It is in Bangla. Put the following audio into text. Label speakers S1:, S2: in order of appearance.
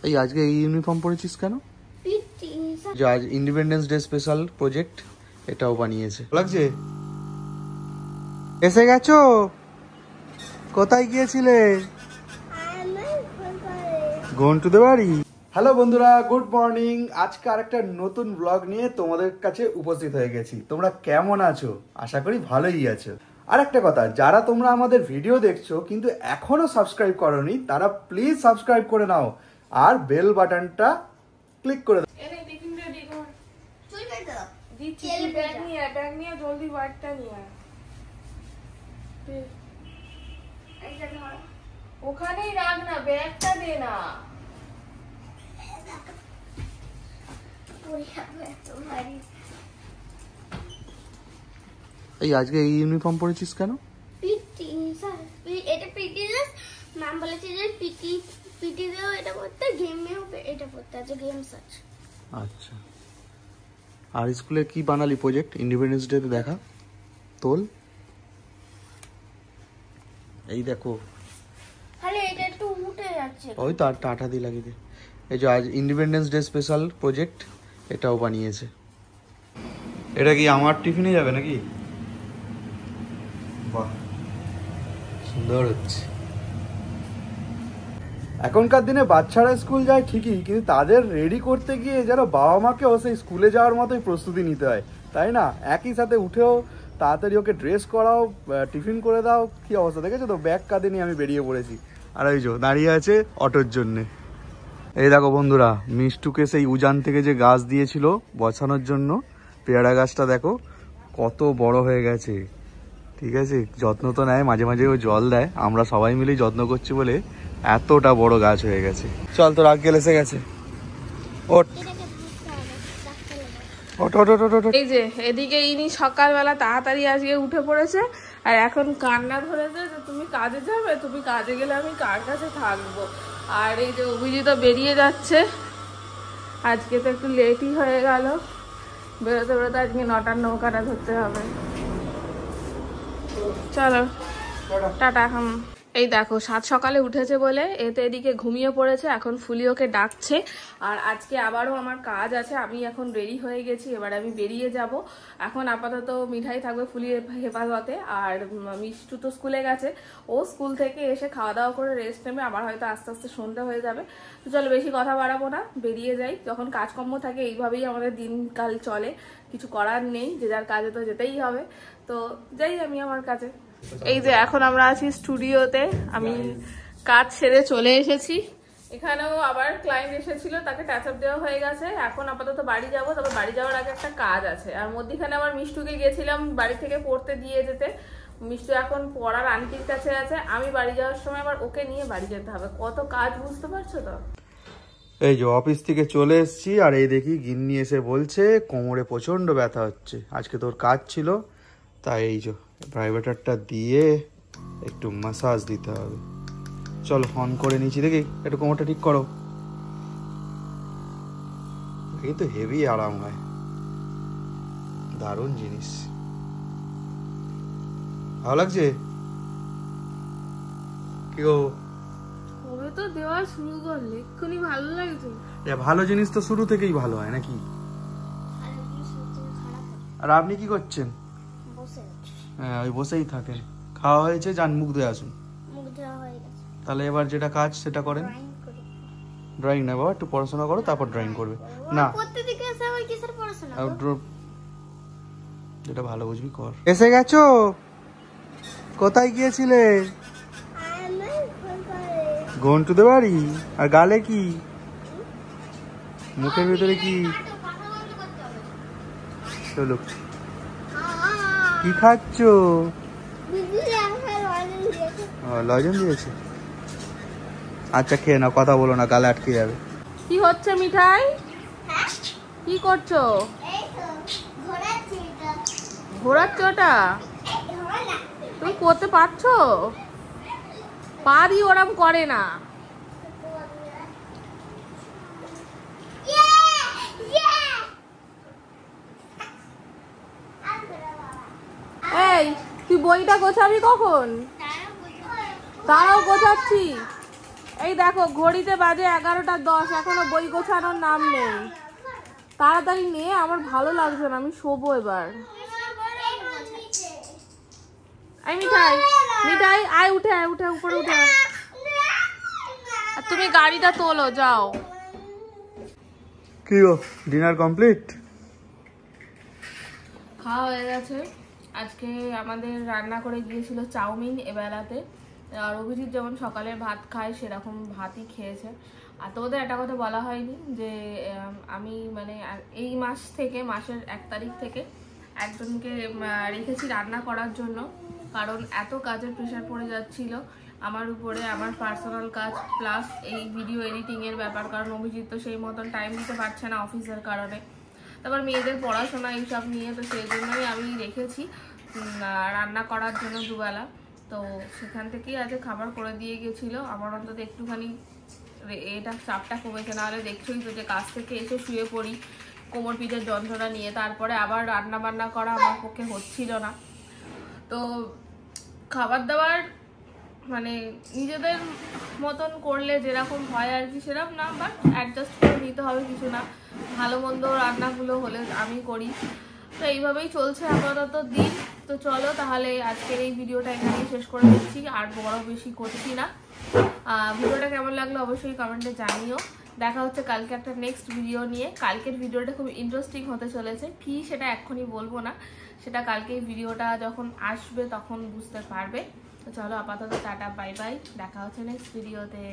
S1: এই আজকে এই ইউনিফর্ম পরেছিস কেন? যে আজ ইন্ডিপেন্ডেন্স ডে স্পেশাল প্রজেক্ট এটাও বানিয়েছে। লাগছে? এসে গেছো? কোথায় গিয়েছিলে? ঘন্টুদের বাড়ি। হ্যালো বন্ধুরা, গুড মর্নিং। আজকে আরেকটা নতুন ব্লগ নিয়ে তোমাদের কাছে উপস্থিত হয়ে গেছি। তোমরা কেমন আছো? আশা করি ভালোই আছো। আর একটা কথা, যারা তোমরা আমাদের ভিডিও দেখছো কিন্তু এখনো সাবস্ক্রাইব করোনি, তারা প্লিজ সাবস্ক্রাইব করে নাও আর বেল বাটনটা ক্লিক করে দাও।
S2: ওখানেই রাখ না, ব্যাগটা দে না।
S1: এই আজকে এই ইউনিফর্ম পরেছিস কেন?
S3: পিটি স্যার, এটা পিটি ড্রেস। ম্যাম বলেছে যে পিটি দেও এটা করতে, গেমেও এটা করতে আছে, গেমস আছে।
S1: আচ্ছা, আর স্কুলে কি বানালি প্রজেক্ট ইন্ডিপেন্ডেন্স ডে তে? দেখা তোল। এই দেখো,
S3: আরে এটা একটু উঠে যাচ্ছে।
S1: ওই তো আর টাটা দিয়ে লাগিয়ে দে। এই যে আজ ইন্ডিপেন্ডেন্স ডে স্পেশাল প্রজেক্ট এটাও বানিয়েছে। এটা কি আমার টিফিনে যাবে নাকি? বাহ, সুন্দর হচ্ছে। এখনকার দিনে বাচ্চারা স্কুল যায় ঠিকই, কিন্তু তাদের রেডি করতে গিয়ে যেন বাবা মাকেও সেই স্কুলে যাওয়ার মতোই প্রস্তুতি নিতে হয়, তাই না? একই সাথে উঠেও তাড়াতাড়ি ওকে ড্রেস করাও, টিফিন করে দাও। কি অবস্থা দেখেছো তো? ব্যাগ কাঁধে নিয়ে আমি বেরিয়ে পড়েছি, আর ওই যে দাঁড়িয়ে আছে অটোর জন্যে। এই দেখো বন্ধুরা, মিষ্টুকে সেই উজান থেকে যে গাছ দিয়েছিল বসানোর জন্য, পেয়ারা গাছটা দেখো কত বড় হয়ে গেছে। ঠিক আছে, যত্ন তো নেয়, মাঝে মাঝে ও জল দেয়, আমরা সবাই মিলেই যত্ন করছি বলে এতটা বড় গাছ হয়ে গেছে। চল, তোর আঙ্কেল এসে গেছে। ওঠ ওঠ ওঠ ওঠ ওঠ।
S2: এই যে এদিকে ইনি সকালবেলা তাড়াতাড়ি আজকে উঠে পড়েছে, আর এখন কান্না ধরেছে যে তুমি কাজে যাবে, তুমি কাজে গেলে আমি কার কাছে থাকবো। আর এই যে অভিজিৎ বেরিয়ে যাচ্ছে, আজকে তো একটু লেটই হয়ে গেল বেরোতে বেরোতে। আজকে 9টার নৌকাটা ধরতে হবে। চলো টাটা। এই দেখো, সাত সকালে উঠেছে বলে এতে এদিকে ঘুমিয়ে পড়েছে। এখন ফুলি ওকে ডাকছে, আর আজকে আবারও আমার কাজ আছে। আমি এখন রেডি হয়ে গেছি, এবার আমি বেরিয়ে যাব। এখন আপাতত মিঠাই থাকবে ফুলির হেফাজতে, আর মিষ্টু তো স্কুলে গেছে। ও স্কুল থেকে এসে খাওয়া দাওয়া করে রেস্ট নেবে, আমার হয়তো আস্তে আস্তে সন্ধ্যা হয়ে যাবে। তো চলো বেশি কথা বাড়াবো না, বেরিয়ে যাই। যখন কাজকর্ম থাকে এইভাবেই আমাদের দিনকাল চলে, কিছু করার নেই, যে যার কাজে তো যেতেই হবে। তো যাই আমি আমার কাজে। এই যে এখন আমরা আছি স্টুডিওতে, আমি কাজ সেরে চলে এসেছি। এখানেও আবার ক্লায়েন্ট এসেছিল, তাকে টাচ আপ দেওয়া হয়ে গেছে। এখন আপাতত বাড়ি যাব, তবে বাড়ি যাওয়ার আগে একটা কাজ আছে। আর মধ্যখানে আবার মিষ্টুকে গেছিলাম বাড়ি থেকে পড়তে দিয়ে যেতে। মিষ্টু এখন পড়ার আন্টির কাছে আছে, আমি বাড়ি যাওয়ার সময় আবার ওকে নিয়ে বাড়ি যেতে হবে। কত কাজ, বুঝতে পারছো তো?
S1: এই যে অফিস থেকে চলে এসেছি, আর এই দেখি গিন্নি এসে বলছে কোমরে প্রচন্ড ব্যথা হচ্ছে। আজকে তোর কাজ ছিল, তাই এই যে প্রাইভেটারটা দিয়ে একটু মাসাজ দিতে হবে। চলো ফোন করে নিচ্ছি, দেখি একটু কোমরটা ঠিক করো। এই তো হেভি আরাম হয়, দারুণ জিনিস। ভালো লাগছে? কি গো,
S2: কবে তো দেওয়া শুরু করলে, এক্ষুনি ভালো লাগছে?
S1: ভালো জিনিস তো শুরু থেকেই ভালো হয় নাকি? আর আপনি কি করছেন? হ্যাঁ, ওই বসেই থাকেন। খাওয়া হয়েছে, যান মুখ ধুয়ে আসুন। তাহলে এবার যেটা কাজ সেটা করেন। ড্রয়িং না বাবা, একটু পড়াশোনা করো, তারপর ড্রয়িং করবে। না, যেটা ভালো বুঝবি কর। এসে গেছো? কোথায় গিয়েছিলে? ঘন্টুদের বাড়ি। আর গালে কি? মুখের ভিতরে কি? চলো, কি খাচ্ছ? লজেন দিয়েছে? আচ্ছা খেয়ে নাও, কথা বলো না, গালে আটকে যাবে।
S2: কি হচ্ছে মিঠাই? কি করছো? ঘোরাচ্ছ ওটা? তুমি করতে পারছো? পা দিয়ে ওরম করে না। এই তুই বইটা গোছাবি কখন? তারাও গোছাচ্ছি। এই দেখো ঘড়িতে বাজে 11:10, এখনো বই গোছানোর নাম নেই। তাড়াতাড়ি নে, আমার ভালো লাগছে না, আমি শোবো এবার। এই মিঠাই, মিঠাই আয়, উঠে আয়, উঠে উপরে উঠে আয়। আর তুমি গাড়িটা তোলো, যাও।
S1: কি গো, ডিনার কমপ্লিট?
S2: খাওয়া হয়ে গেছে। আজকে আমাদের রান্না করে গিয়েছিল চাউমিন এবেলাতে। আর অভিজিৎ যেমন সকালে ভাত খায় সেরকম ভাতই খেয়েছে। আর তোমাদের একটা কথা বলা হয়নি যে আমি মানে এই মাস থেকে, মাসের 1 তারিখ থেকে একজনকে রেখেছি রান্না করার জন্য। কারণ এত কাজের প্রেশার পড়ে যাচ্ছিল আমার উপরে, আমার পার্সোনাল কাজ প্লাস এই ভিডিও এডিটিংয়ের ব্যাপার। কারণ অভিজিৎ তো সেই মতন টাইম দিতে পারছে না অফিসের কারণে, তারপর মেয়েদের পড়াশোনা এইসব নিয়ে, তো সেই জন্যই আমি রেখেছি রান্না করার জন্য দুবেলা। তো সেখান থেকেই আজকে খাবার করে দিয়ে গেছিলো। আমার অন্তত একটুখানি এটা চাপটা কমেছে, নাহলে দেখছোই তো যে কাজ থেকে এসে শুয়ে পড়ি কোমর পিঠের যন্ত্রণা নিয়ে, তারপরে আবার রান্না বান্না করা আমার পক্ষে হচ্ছিল না। তো খাবার দাবার মানে নিজেদের মতন করলে যেরকম হয় আর কি সেরকম না, বাট অ্যাডজাস্ট করে নিতে হবে, কিছু না। ভালো মন্দ রান্নাগুলো হলে আমি করি, তো এইভাবেই চলছে আপাতত দিন। তো চলো তাহলে আজকের এই ভিডিওটা এখানেই শেষ করে দিচ্ছি, আর বড় বেশি করছি না। ভিডিওটা কেমন লাগলো অবশ্যই কমেন্টে জানিও। দেখা হচ্ছে কালকে একটা নেক্সট ভিডিও নিয়ে। কালকের ভিডিওটা খুব ইন্টারেস্টিং হতে চলেছে, কি সেটা এক্ষুনি বলবো না, সেটা কালকে ভিডিওটা যখন আসবে তখন বুঝতে পারবে। তো চলো আপাতত টাটা, বাই বাই, দেখা হচ্ছে নেক্সট ভিডিওতে।